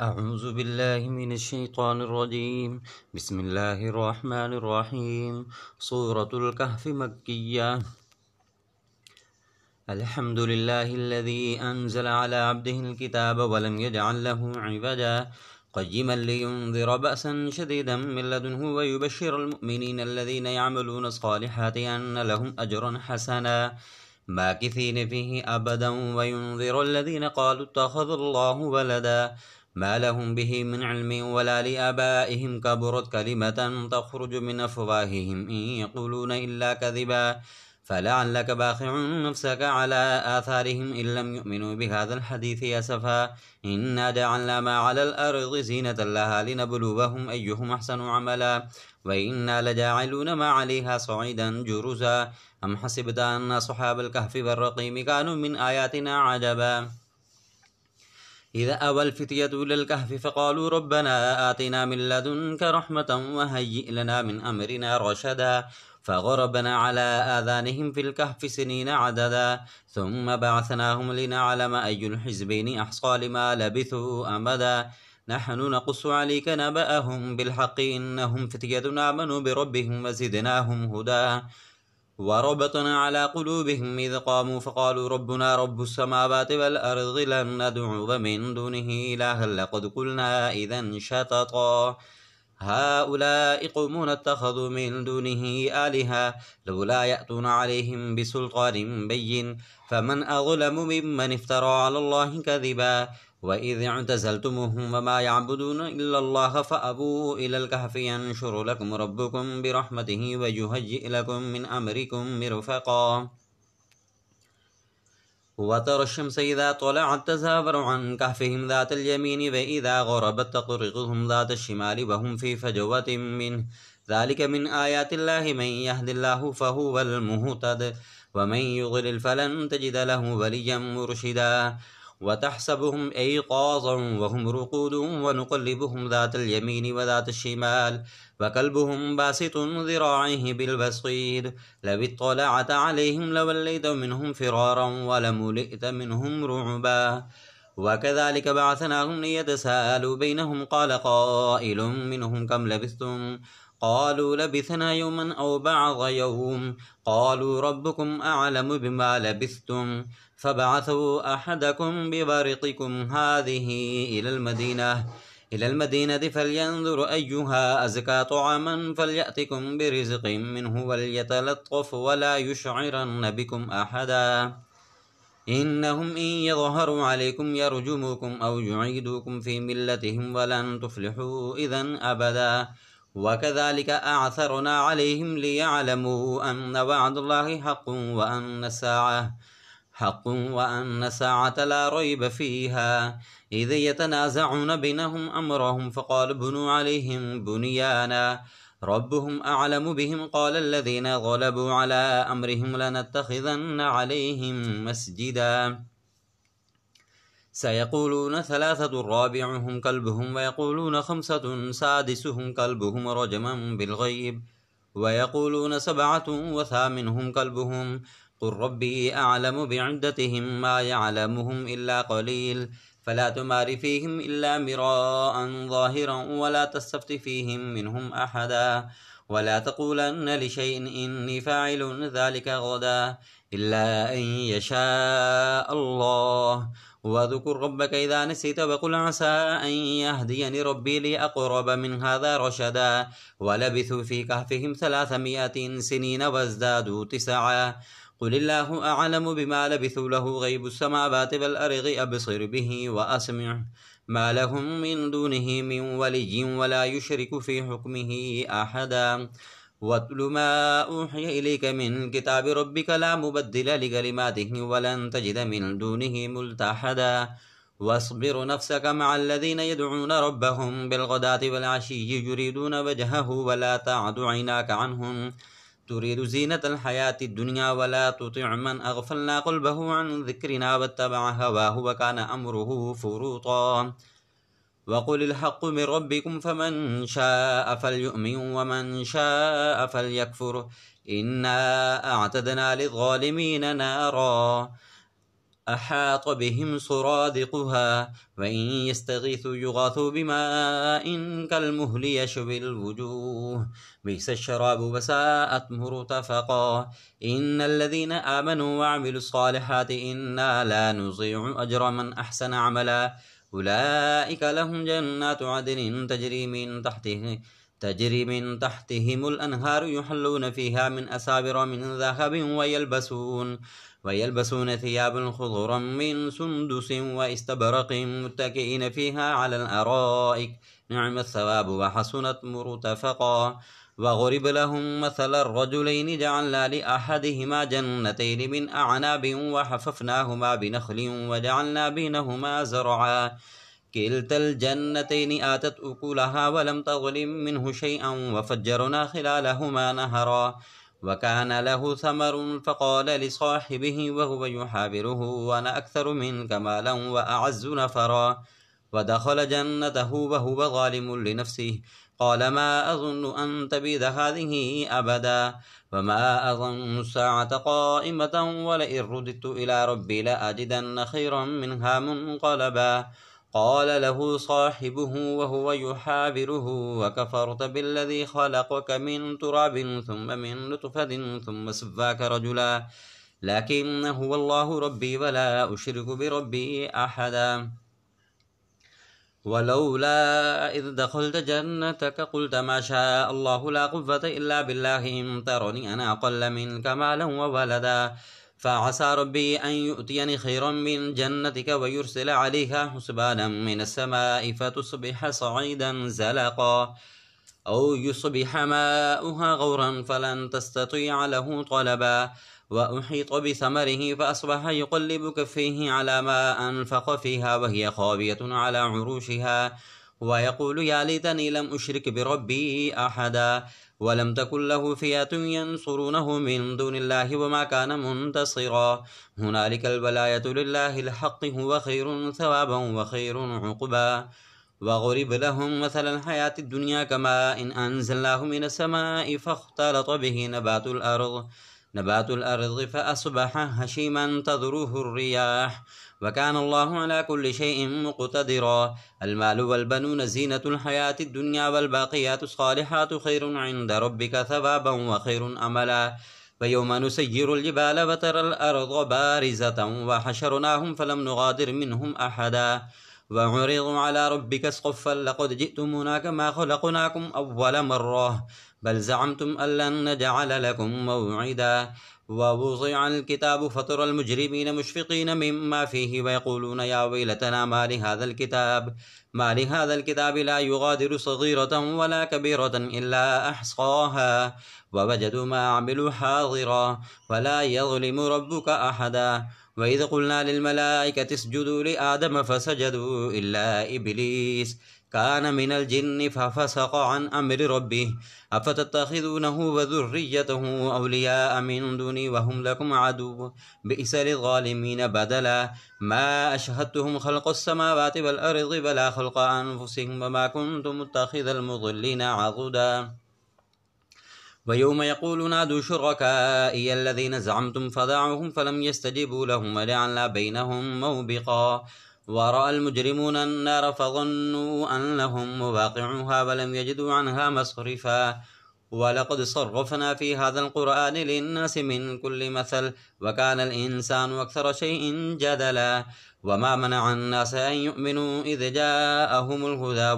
أعوذ بالله من الشيطان الرجيم. بسم الله الرحمن الرحيم. سورة الكهف مكية. الحمد لله الذي أنزل على عبده الكتاب ولم يجعل له عوجا قيما لينذر بأسا شديدا من لدنه ويبشر المؤمنين الذين يعملون الصالحات أن لهم أجرا حسنا ماكثين فيه أبدا وينذر الذين قالوا اتخذ الله ولدا ما لهم به من علم ولا لآبائهم كبرت كلمة تخرج من أفواههم إن يقولون إلا كذبا فلعلك باخع نفسك على آثارهم إن لم يؤمنوا بهذا الحديث أسفا إنا جعلنا ما على الأرض زينة لها لنبلوهم أيهم أحسن عملا وإنا لجاعلون ما عليها صعيدا جرزا أم حسبت أن أصحاب الكهف والرقيم كانوا من آياتنا عجبا إذا أوى الفتية إلى الكهف فقالوا ربنا آتنا من لدنك رحمة وهيئ لنا من أمرنا رشدا فضربنا على آذانهم في الكهف سنين عددا ثم بعثناهم لنعلم أي الحزبين أحصى لما لبثوا أمدا نحن نقص عليك نبأهم بالحق إنهم فتية آمنوا بربهم وزدناهم هدى وربطنا على قلوبهم إذ قاموا فقالوا ربنا رب السماوات والأرض لن ندعو من دونه إلها لقد قلنا إذا شططا هؤلاء قوم اتخذوا من دونه آلهة لولا يأتون عليهم بسلطان بين فمن أظلم ممن افترى على الله كذبا وإذ اعتزلتموهم وما يعبدون إلا الله فأبوا إلى الكهف ينشر لكم ربكم برحمته ويهيئ لكم من أمركم مرفقا وترى الشمس إذا طلعت تزاور عن كهفهم ذات اليمين وإذا غربت تقرضهم ذات الشمال وهم في فجوة منه ذلك من آيات الله من يهد الله فهو المهتد ومن يضلل فلن تجد له وليا مرشدا وتحسبهم أيقاظا وهم رقود ونقلبهم ذات اليمين وذات الشمال وكلبهم باسط ذراعيه بالبصير لو اطلعت عليهم لوليت منهم فرارا ولملئت منهم رعبا وكذلك بعثناهم ليتساءلوا بينهم قال قائل منهم كم لبثتم قالوا لبثنا يوما أو بعض يوم قالوا ربكم أعلم بما لبثتم فبعثوا أحدكم ببرقكم هذه إلى المدينة فلينظر أيها أزكى طعاما فليأتكم برزق منه وليتلطف ولا يشعرن بكم أحدا إنهم إن يظهروا عليكم يرجموكم أو يعيدوكم في ملتهم ولن تفلحوا إذا أبدا وكذلك أعثرنا عليهم ليعلموا أن وعد الله حق وأن الساعة لا ريب فيها إذ يتنازعون بينهم أمرهم فقال بنوا عليهم بنيانا ربهم أعلم بهم قال الذين غلبوا على أمرهم لنتخذن عليهم مسجدا سيقولون ثلاثة رابعهم كلبهم ويقولون خمسة سادسهم كلبهم رجما بالغيب ويقولون سبعة وثامنهم كلبهم قل ربي أعلم بعدتهم ما يعلمهم إلا قليل فلا تمار فيهم إلا مراء ظاهرا ولا تستفت فيهم منهم أحدا ولا تقولن لشيء إني فاعل ذلك غدا إلا أن يشاء الله واذكر ربك إذا نسيت وقل عسى أن يهديني ربي لأقرب من هذا رشدا ولبثوا في كهفهم 300 سنين وازدادوا 9 قل الله أعلم بما لبثوا له غيب السماوات والأرض أبصر به وأسمع ما لهم من دونه من ولي ولا يشرك في حكمه أحدا واتل ما أوحي إليك من كتاب ربك لا مبدل لكلماته ولن تجد من دونه ملتحدا واصبر نفسك مع الذين يدعون ربهم بالغداة والعشي يريدون وجهه ولا تعد عيناك عنهم تريد زينة الحياة الدنيا ولا تطع من أغفلنا قلبه عن ذكرنا واتبع هواه وكان أمره فرطا وقل الحق من ربكم فمن شاء فليؤمن ومن شاء فليكفر إنا أعتدنا للظالمين نارا أحاط بهم سرادقها وإن يستغيثوا يغاثوا بماء كالمهل يشوي الوجوه بئس الشراب وساءت مرتفقا إن الذين آمنوا وعملوا الصالحات إنا لا نضيع أجر من أحسن عملا أولئك لهم جنات عدن تجري من تحتهم الأنهار يحلون فيها من أساور من ذهب ويلبسون ثيابا خضرا من سندس واستبرق متكئين فيها على الأرائك نعم الثواب وحسنت مرتفقا وضرب لهم مثل الرجلين جعلنا لأحدهما جنتين من أعناب وحففناهما بنخل وجعلنا بينهما زرعا كلتا الجنتين آتت أكلها ولم تظلم منه شيئا وفجرنا خلالهما نهرا وكان له ثمر فقال لصاحبه وهو يحاوره أنا أكثر منك مالا وأعز نفرا ودخل جنته وهو ظالم لنفسه قال ما أظن أن تبيد هذه أبدا وما أظن الساعة قائمة ولئن رددت إلى ربي لأجدن خيرا منها منقلبا قال له صاحبه وهو يحاوره وكفرت بالذي خلقك من تراب ثم من نطفة ثم سواك رجلا لكن هو الله ربي ولا أشرك بربي أحدا ولولا إذ دخلت جنتك قلت ما شاء الله لا قوة إلا بالله إن ترني أنا أقل منك مالا وولدا فعسى ربي أن يؤتيني خيرا من جنتك ويرسل عليها حسبانا من السماء فتصبح صعيدا زلقا أو يصبح ماؤها غورا فلن تستطيع له طلبا وأحيط بثمره فأصبح يقلب كفيه على ما أنفق فيها وهي خاوية على عروشها ويقول يا ليتني لم أشرك بربي أحدا ولم تكن له فئة ينصرونه من دون الله وما كان منتصرا هنالك الولاية لله الحق هو خير ثوابا وخير عقبا وضرب لهم مثل الحياة الدنيا كماء إن أنزلناه من السماء فاختلط به نبات الأرض فأصبح هشيما تذروه الرياح وكان الله على كل شيء مقتدرا المال والبنون زينة الحياة الدنيا والباقيات الصالحات خير عند ربك ثوابا وخير أملا ويوم نسير الجبال وترى الأرض بارزة وحشرناهم فلم نغادر منهم أحدا وعرضوا على ربك صفا لقد جئتمونا كما خلقناكم أول مرة بل زعمتم أن لن نجعل لكم موعدا ووضع الكتاب فترى المجرمين مشفقين مما فيه ويقولون يا ويلتنا ما لهذا الكتاب لا يغادر صغيرة ولا كبيرة إلا أحصاها ووجدوا ما عملوا حاضرا ولا يظلم ربك أحدا وإذ قلنا للملائكة اسجدوا لآدم فسجدوا إلا إبليس كان من الجن ففسق عن أمر ربه أفتتخذونه وذريته أولياء من دوني وهم لكم عدو بئس للظالمين بدلا ما أشهدتهم خلق السماوات والأرض ولا خلق أنفسهم وما كنت متخذ المضلين عضدا ويوم يقول نادوا شركائي الذين زعمتم فدعوهم فلم يستجيبوا لهم وجعلنا بينهم موبقا ورأى المجرمون النار فظنوا أنهم مواقعوها ولم يجدوا عنها مصرفا ولقد صرفنا في هذا القرآن للناس من كل مثل وكان الإنسان أكثر شيء جدلا وما منع الناس أن يؤمنوا إذ جاءهم الهدى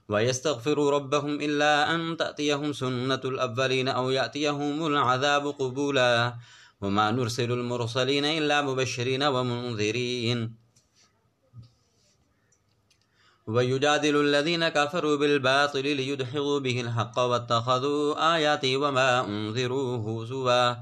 ويستغفروا ربهم إلا أن تأتيهم سنة الأولين أو يأتيهم العذاب قبولا وما نرسل المرسلين إلا مبشرين ومنذرين ويجادل الذين كفروا بالباطل ليدحضوا به الحق واتخذوا آياتي وما أنذروا هزوا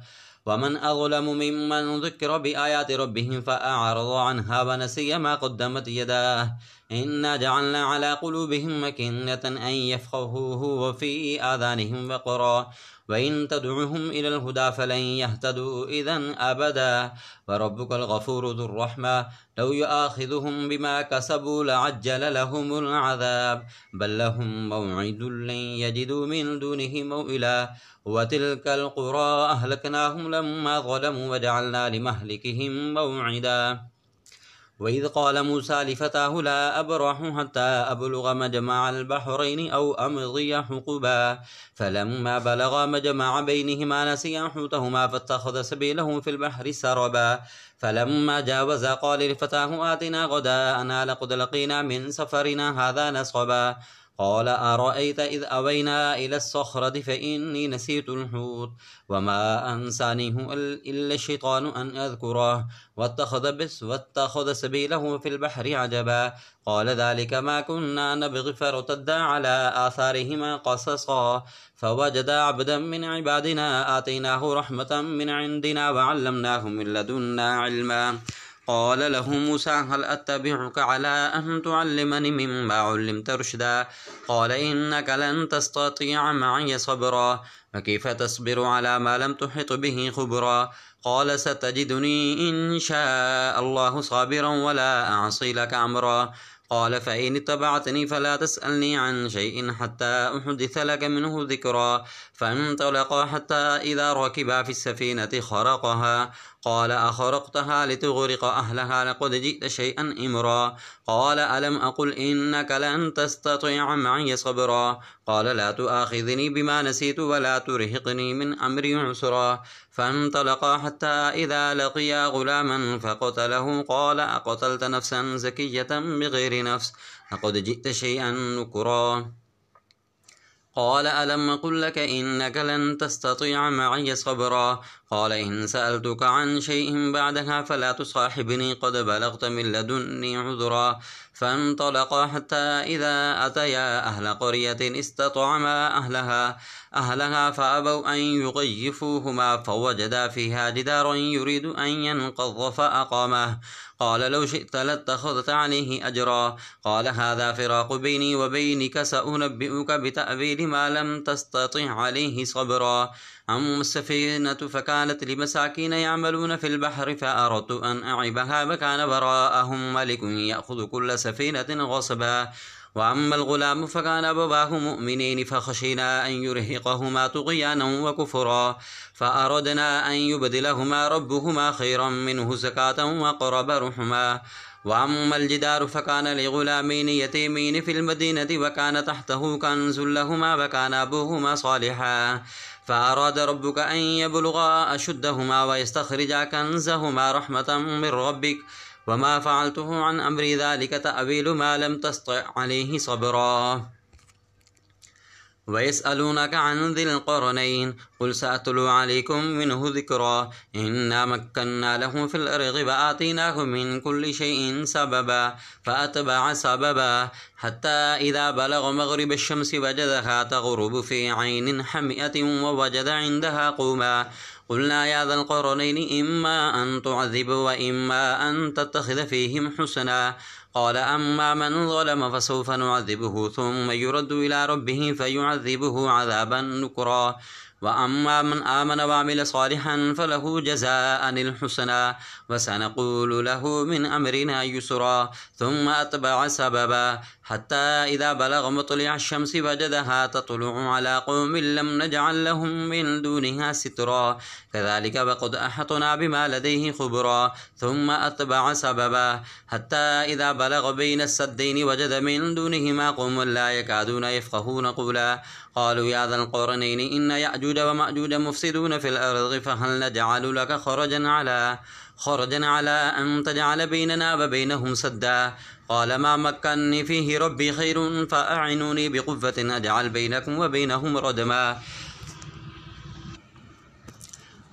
ومن أظلم ممن ذكر بآيات ربهم فأعرض عنها ونسي ما قدمت يداه إنا جعلنا على قلوبهم أكنة أن يفقهوه وفي آذانهم وقرا وإن تدعهم إلى الهدى فلن يهتدوا إذا أبدا وربك الغفور ذو الرحمة لو يؤاخذهم بما كسبوا لعجل لهم العذاب بل لهم موعد لن يجدوا من دونه موئلا وتلك القرى أهلكناهم لما ظلموا وجعلنا لمهلكهم موعدا وإذ قال موسى لفتاه لا أبرح حتى أبلغ مجمع البحرين أو أمضي حقبا فلما بلغا مجمع بينهما نسيا حوتهما فاتخذ سبيله في البحر سربا فلما جاوزا قال لفتاه آتنا غداءنا لقد لقينا من سفرنا هذا نصبا قال أرأيت إذ أوينا إلى الصخرة فإني نسيت الحوت وما أنسانيه إلا الشيطان أن أذكره واتخذ سبيله في البحر عجبا قال ذلك ما كنا نبغي فارتدا على آثارهما قصصا فوجدا عبدا من عبادنا آتيناه رحمة من عندنا وعلمناه من لدنا علما قال له موسى هل أتبعك على أن تعلمني مما علمت رشدا قال إنك لن تستطيع معي صبرا فكيف تصبر على ما لم تحط به خبرا قال ستجدني إن شاء الله صابرا ولا أعصي لك أمرا قال فإن اتبعتني فلا تسألني عن شيء حتى أحدث لك منه ذكرا فانطلقا حتى إذا ركبا في السفينة خرقها قال أخرقتها لتغرق أهلها لقد جئت شيئا إمرا قال ألم أقل إنك لن تستطيع معي صبرا قال لا تؤاخذني بما نسيت ولا ترهقني من أمري عسرا فانطلقا حتى إذا لقيا غلاما فقتله قال أقتلت نفسا زكية بغير نفس لقد جئت شيئا نكرا قال ألم أقل لك إنك لن تستطيع معي صبرا قال إن سألتك عن شيء بعدها فلا تصاحبني قد بلغت من لدني عذرا فانطلقا حتى إذا أتيا أهل قرية استطعما أهلها فأبوا أن يضيفوهما فوجدا فيها جدارا يريد أن ينقض فأقامه قال لو شئت لاتخذت عليه أجرا قال هذا فراق بيني وبينك سأنبئك بتأويل ما لم تستطع عليه صبرا أما السفينة فكانت لمساكين يعملون في البحر فأردت أن أعيبها وكان وراءهم ملك يأخذ كل سفينة غصبا وأما الغلام فكان أبواه مؤمنين فخشينا أن يرهقهما طغيانا وكفرا فأردنا أن يبدلهما ربهما خيرا منه زكاة وأقرب رحما وأما الجدار فكان لغلامين يتيمين في المدينة وكان تحته كنز لهما وكان أبوهما صالحا فأراد ربك أن يبلغا أشدهما ويستخرجا كنزهما رحمة من ربك وما فعلته عن أمري ذلك تأويل ما لم تستطع عليه صبرا ويسألونك عن ذي القرنين قل سأتلو عليكم منه ذكرا إنا مكنا له في الأرض وآتيناه من كل شيء سببا فأتبع سببا حتى إذا بلغ مغرب الشمس وجدها تغرب في عين حمئة ووجد عندها قوما قلنا يا ذا القرنين إما أن تعذب وإما أن تتخذ فيهم حسنا قال أما من ظلم فسوف نعذبه ثم يرد إلى ربه فيعذبه عذابا نكرا وأما من آمن وعمل صالحا فله جزاء الحسنى وسنقول له من أمرنا يسرا ثم أتبع سببا حتى إذا بلغ مطلع الشمس وجدها تطلع على قوم لم نجعل لهم من دونها سترا كذلك وقد أحطنا بما لديه خبرا ثم أتبع سببا حتى إذا بلغ بين السدين وجد من دونهما قوم لا يكادون يفقهون قولا قالوا يا ذا القرنين إن يأجوج ومأجوج مفسدون في الأرض فهل نجعل لك خرجا على أن تجعل بيننا وبينهم سدا قال ما مكنني فيه ربي خير فأعنوني بقوة أجعل بينكم وبينهم ردما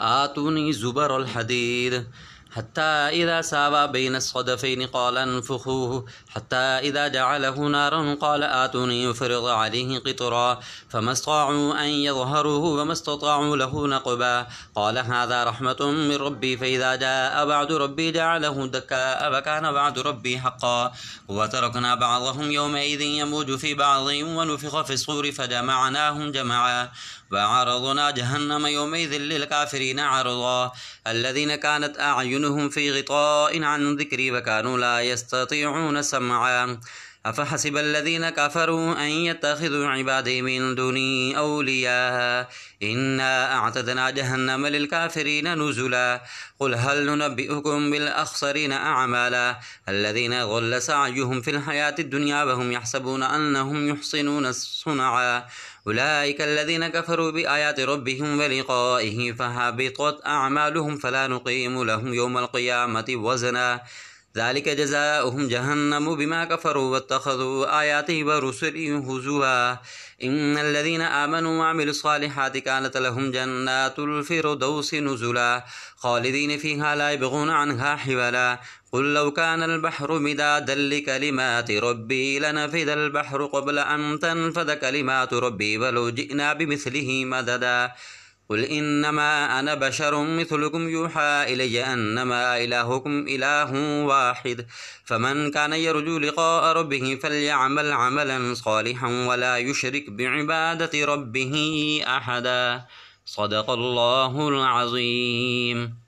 آتوني زبر الحديد حتى إذا ساوى بين الصدفين قال انفخوه حتى إذا جعله نارا قال آتوني يفرغ عليه قطرا فما استطاعوا أن يظهروه وما استطاعوا له نقبا قال هذا رحمة من ربي فإذا جاء بعد ربي جعله دكاء وكان بعد ربي حقا وتركنا بعضهم يومئذ يموج في بعض ونفخ في الصور فجمعناهم جمعا وعرضنا جهنم يومئذ للكافرين عرضا الذين كانت أعينهم في غطاء عن ذكري وكانوا لا يستطيعون سمعا أفحسب الذين كفروا أن يتخذوا عبادي من دوني أولياء إنا أعتدنا جهنم للكافرين نزلا قل هل ننبئكم بالأخسرين أعمالا الذين ضل سعيهم في الحياة الدنيا وهم يحسبون أنهم يحسنون صنعا أولئك الذين كفروا بآيات ربهم ولقائه فهبطت أعمالهم فلا نقيم لهم يوم القيامة وزنا ذلك جزاؤهم جهنم بما كفروا واتخذوا آياتي ورسلي هزوا إن الذين آمنوا وعملوا الصالحات كانت لهم جنات الفردوس نزلا خالدين فيها لا يبغون عنها حولا قل لو كان البحر مدادا لكلمات ربي لنفد البحر قبل أن تنفد كلمات ربي ولو جئنا بمثله مددا قل إنما أنا بشر مثلكم يوحى إلي أنما إلهكم إله واحد فمن كان يرجو لقاء ربه فليعمل عملا صالحا ولا يشرك بعبادة ربه أحدا صدق الله العظيم.